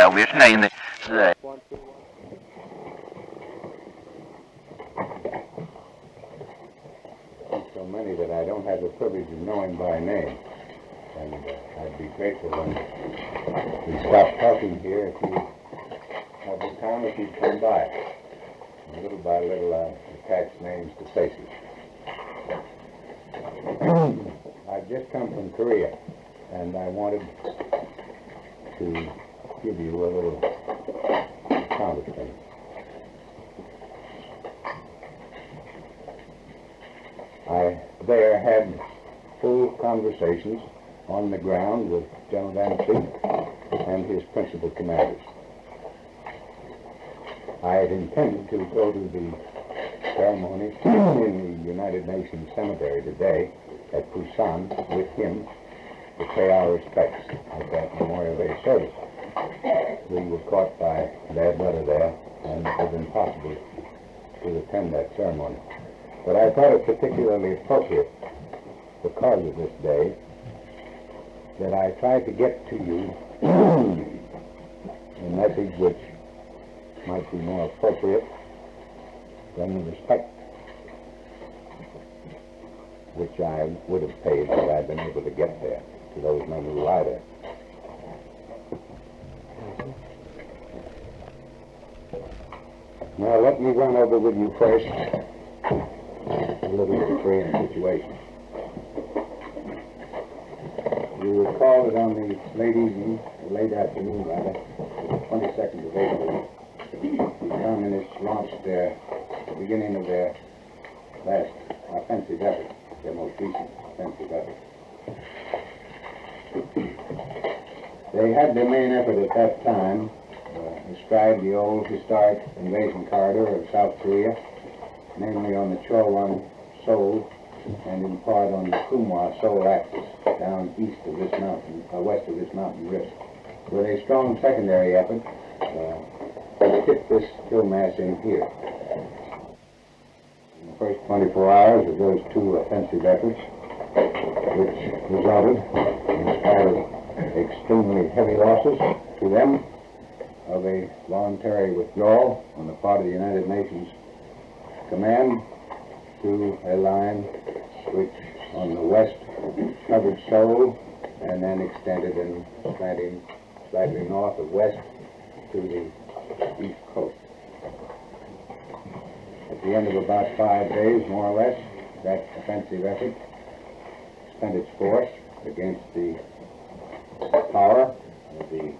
jag vet nej. So many that I don't have the privilege of knowing by name. And I'd be grateful when we stop talking here if you have the time, if you'd come by. And little by little, attach names to faces. I've just come from Korea, and I wanted to give you a little account of things. I there had full conversations on the ground with General Van and his principal commanders. I had intended to go to the ceremony in the United Nations Cemetery today at Busan with him to pay our respects at that Memorial Day service. We were caught by bad weather there, and it was impossible to attend that ceremony. But I thought it particularly appropriate, because of this day, that I tried to get to you a message which might be more appropriate than the respect which I would have paid had I been able to get there to those men who lie there. Now let me run over with you first a little Korean situation. You recall that on the late afternoon, rather, the 22nd of April, the communists launched the beginning of their last offensive effort, their most recent offensive effort. They had their main effort at that time astride the old historic invasion corridor of South Korea, namely on the Chowon-Seoul and in part on the Kumwa-Seoul axis down east of this mountain, west of this mountain rift, with a strong secondary effort to hit this hill mass in here. In the first 24 hours of those two offensive efforts, which resulted, in spite of extremely heavy losses to them, of a voluntary withdrawal on the part of the United Nations Command to a line which on the west covered Seoul and then extended in slightly north of west to the east coast. At the end of about 5 days, more or less, that offensive effort spent its force against the power of the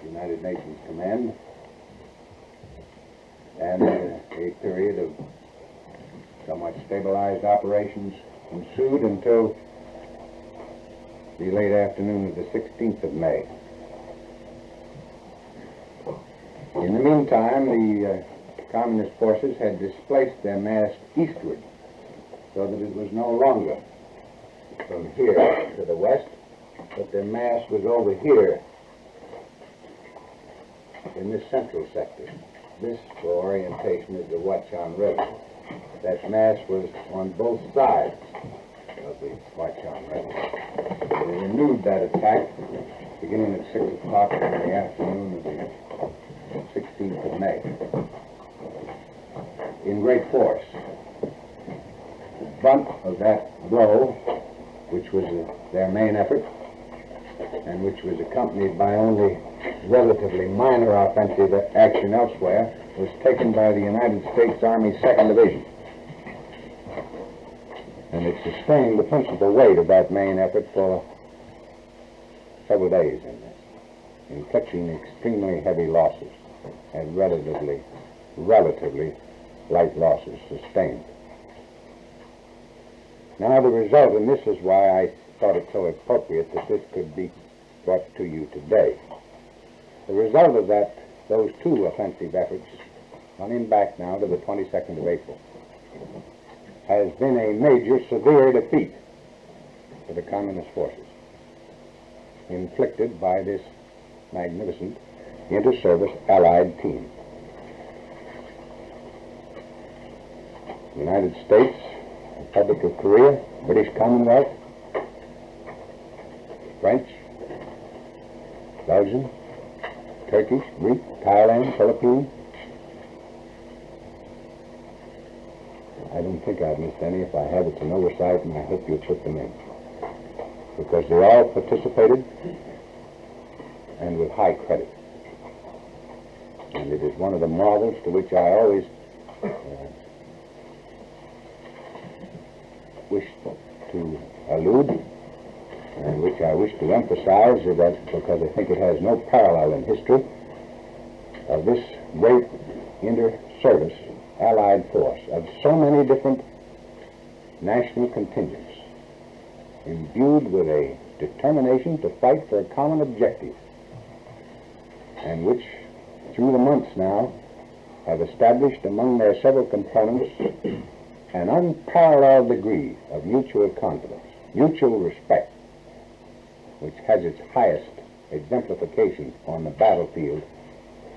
United Nations Command, and a period of somewhat stabilized operations ensued until the late afternoon of the 16th of May. In the meantime, the communist forces had displaced their mass eastward, so that it was no longer from here to the west, but their mass was over here in this central sector. This, for orientation, is the Watchon River. That mass was on both sides of the Watchon River. They renewed that attack beginning at 6 o'clock in the afternoon of the 16th of May in great force. The brunt of that blow, which was their main effort, and which was accompanied by only relatively minor offensive action elsewhere, was taken by the United States Army 2nd Division. And it sustained the principal weight of that main effort for several days in this, inflicting extremely heavy losses and relatively light losses sustained. Now the result, and this is why I thought it so appropriate that this could be brought to you today. The result of those two offensive efforts, running back now to the 22nd of April, has been a major, severe defeat for the communist forces, inflicted by this magnificent inter-service Allied team. The United States, Republic of Korea, British Commonwealth, French, Belgian, Turkish, Greek, Thailand, Philippines. I don't think I've missed any. If I have, it's an oversight, and I hope you'll put them in. Because they all participated, and with high credit. And it is one of the marvels to which I always wish to allude, and which I wish to emphasize, is that because I think it has no parallel in history, of this great inter-service Allied force of so many different national contingents, imbued with a determination to fight for a common objective, and which, through the months now, have established among their several components an unparalleled degree of mutual confidence, mutual respect, which has its highest exemplification on the battlefield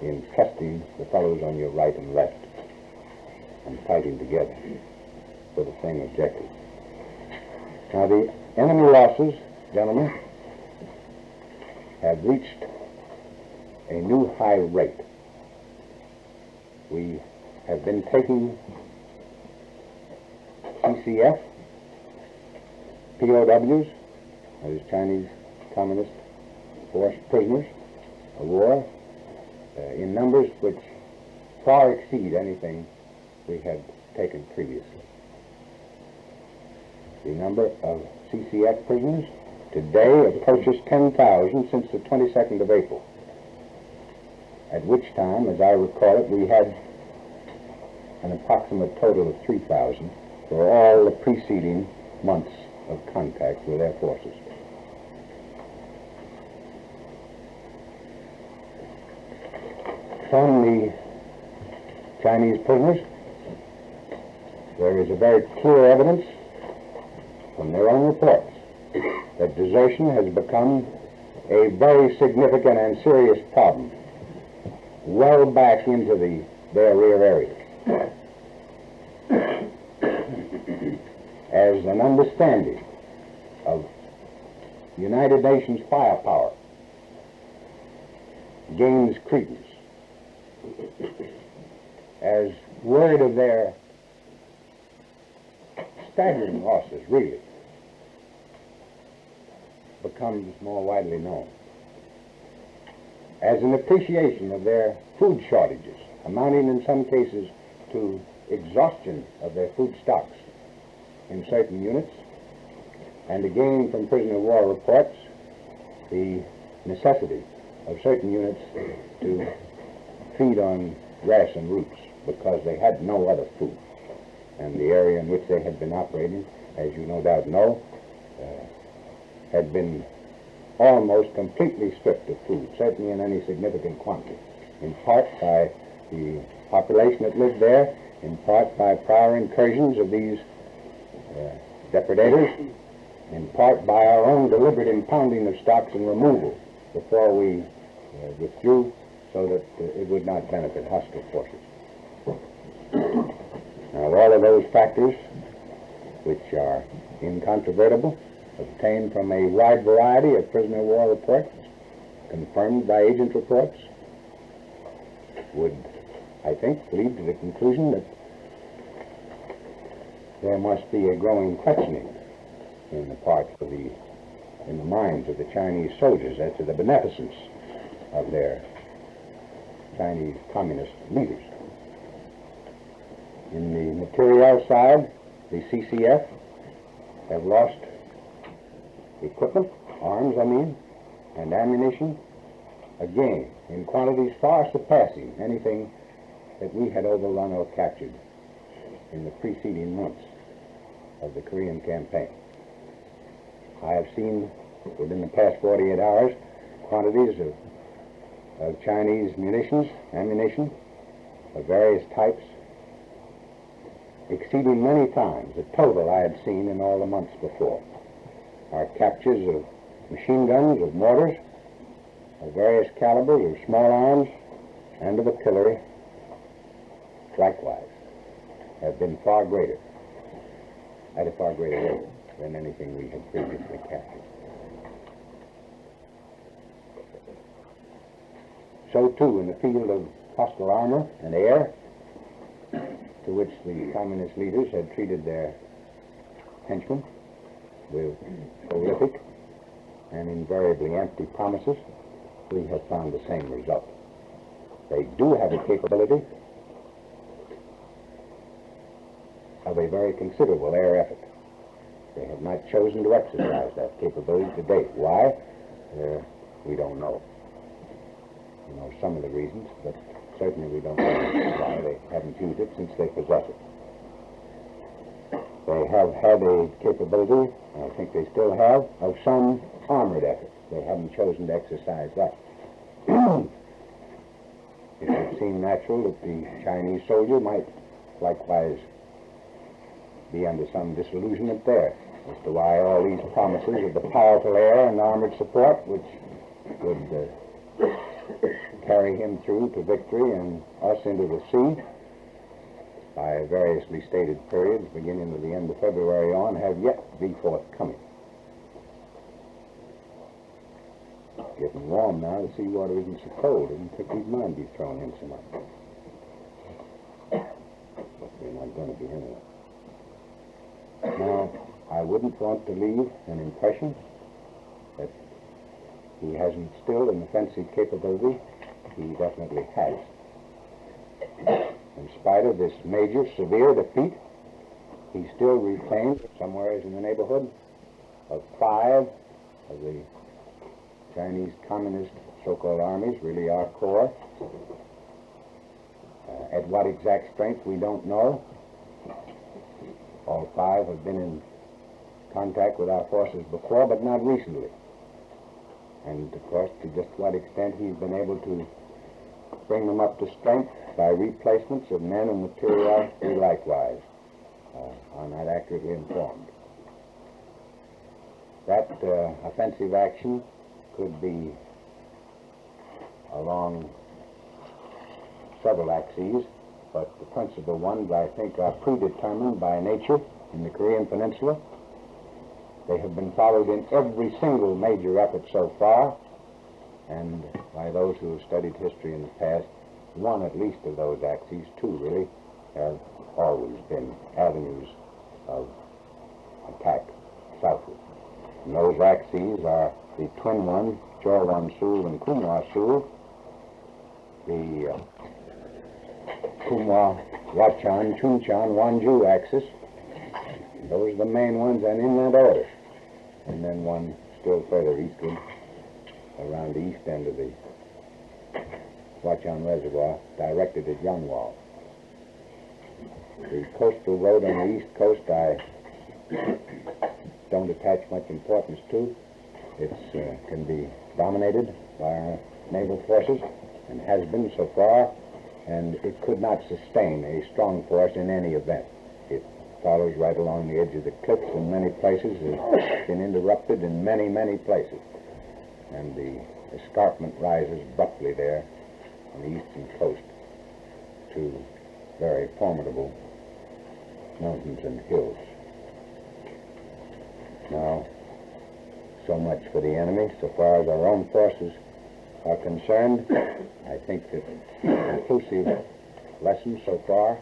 in trusting the fellows on your right and left and fighting together for the same objective. Now, the enemy losses, gentlemen, have reached a new high rate. We have been taking CCF, POWs, that is Chinese Communist Force prisoners of war, in numbers which far exceed anything we had taken previously. The number of CCF prisoners today approaches 10,000 since the 22nd of April, at which time, as I recall it, we had an approximate total of 3,000 for all the preceding months of contact with their forces. From the Chinese prisoners, there is a very clear evidence from their own reports that desertion has become a very significant and serious problem well back into their rear areas, as an understanding of United Nations firepower gains credence, as word of their staggering losses really becomes more widely known, as an appreciation of their food shortages, amounting in some cases to exhaustion of their food stocks in certain units, and again from prisoner of war reports the necessity of certain units to feed on grass and roots because they had no other food. And the area in which they had been operating, as you no doubt know, had been almost completely stripped of food, certainly in any significant quantity, in part by the population that lived there, in part by prior incursions of these depredators, in part by our own deliberate impounding of stocks and removal before we withdrew, so that it would not benefit hostile forces. Now, all of those factors, which are incontrovertible, obtained from a wide variety of prisoner of war reports, confirmed by agent reports, would, I think, lead to the conclusion that there must be a growing questioning in the minds of the Chinese soldiers as to the beneficence of their Chinese communist leaders. In the materiel side, the CCF have lost equipment, arms I mean, and ammunition, again, in quantities far surpassing anything that we had overrun or captured in the preceding months of the Korean campaign. I have seen within the past 48 hours quantities of Chinese ammunition of various types, exceeding many times the total I had seen in all the months before. Our captures of machine guns, of mortars, of various calibers, of small arms, and of artillery, likewise, have been far greater, at a far greater rate than anything we had previously captured. So too in the field of hostile armor and air, to which the communist leaders had treated their henchmen with prolific and invariably empty promises, we have found the same result. They do have a capability of a very considerable air effort. They have not chosen to exercise that capability to date. Why? We don't know. We know some of the reasons, but certainly we don't know why they haven't used it since they possess it. They have had a capability, I think they still have, of some armored effort. They haven't chosen to exercise that. It would seem natural that the Chinese soldier might likewise be under some disillusionment there as to why all these promises of the powerful air and armored support, which would carry him through to victory and us into the sea by variously stated periods beginning with the end of February on, have yet to be forthcoming. Getting warm now, the seawater isn't so cold. I didn't think we'd mind be thrown in so much. But we're not going to be anyway. Now, I wouldn't want to leave an impression that he hasn't still an offensive capability. He definitely has. In spite of this major, severe defeat, he still retains somewhere in the neighborhood of 5 of the Chinese communist so-called armies, really our corps. At what exact strength, we don't know. All 5 have been in contact with our forces before, but not recently. And, of course, to just what extent he's been able to bring them up to strength by replacements of men and material, we likewise are not accurately informed. That offensive action could be along several axes, but the principal ones, I think, are predetermined by nature in the Korean Peninsula. They have been followed in every single major effort so far, and by those who have studied history in the past, one at least of those axes, 2 really, have always been avenues of attack southward. And those axes are the twin ones, Chorwon-sul and Kumwa-sul, the Kumwa-Wachan, Chuncheon, Wanju axis. Those are the main ones, and in that order. And then one still further eastward, around the east end of the Wachan Reservoir, directed at Yangwal. The coastal road on the east coast I don't attach much importance to. It can be dominated by our naval forces, and has been so far, and it could not sustain a strong force in any event. It follows right along the edge of the cliffs in many places, has been interrupted in many, many places, and the escarpment rises abruptly there on the eastern coast to very formidable mountains and hills. Now, so much for the enemy. So far as our own forces are concerned, I think that the conclusive lesson so far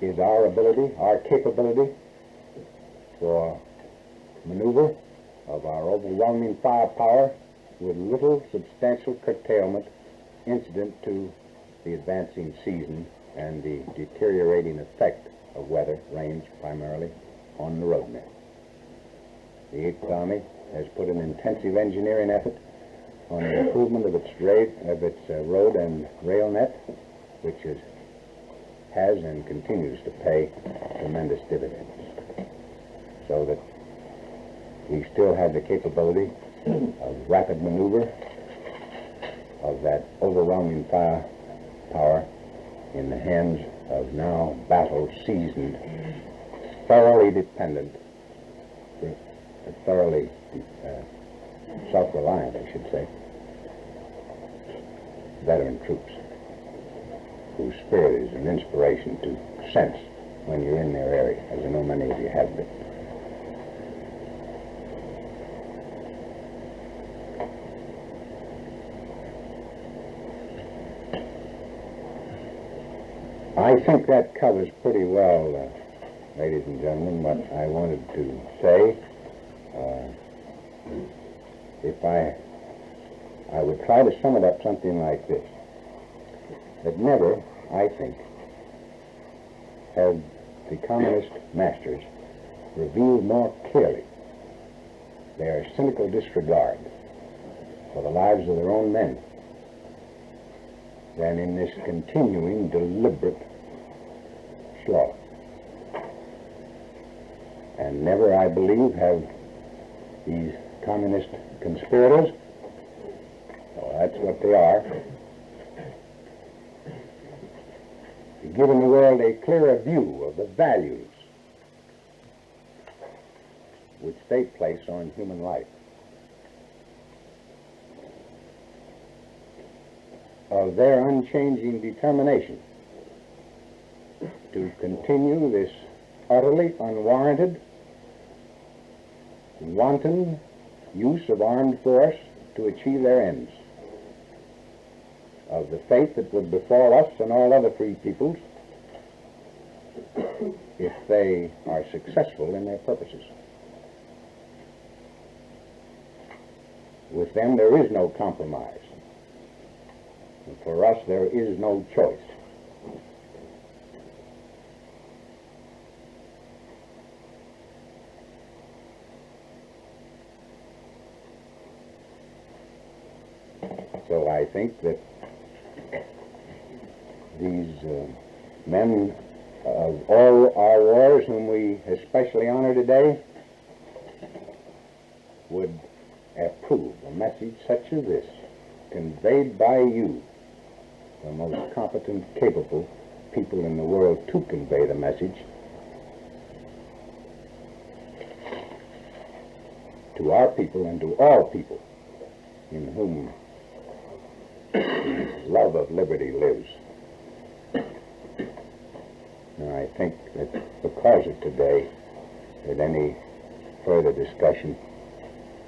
is our ability, our capability for maneuver of our overwhelming firepower with little substantial curtailment incident to the advancing season and the deteriorating effect of weather, range primarily, on the road net. The 8th Army has put an intensive engineering effort on the improvement of its road and rail net, which has and continues to pay tremendous dividends. So that we still have the capability of rapid maneuver of that overwhelming firepower in the hands of now battle-seasoned, thoroughly self-reliant, I should say, veteran troops whose spirit is an inspiration to sense when you're in their area, as I know many of you have been. I think that covers pretty well, ladies and gentlemen, what I wanted to say. If I would try to sum it up something like this, that never, I think, have the communist masters revealed more clearly their cynical disregard for the lives of their own men than in this continuing deliberate slaughter. And never, I believe, have these communist conspirators, well, that's what they are, given the world a clearer view of the values which they place on human life, of their unchanging determination to continue this utterly unwarranted, wanton use of armed force to achieve their ends, of the fate that would befall us and all other free peoples if they are successful in their purposes. With them there is no compromise, and for us there is no choice. So I think that these men of all our wars, whom we especially honor today, would approve a message such as this, conveyed by you, the most competent, capable people in the world to convey the message, to our people and to all people in whom love of liberty lives. And I think that because of today, that any further discussion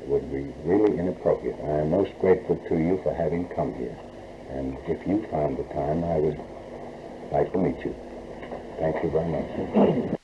would be really inappropriate. I am most grateful to you for having come here. And if you found the time, I would like to meet you. Thank you very much.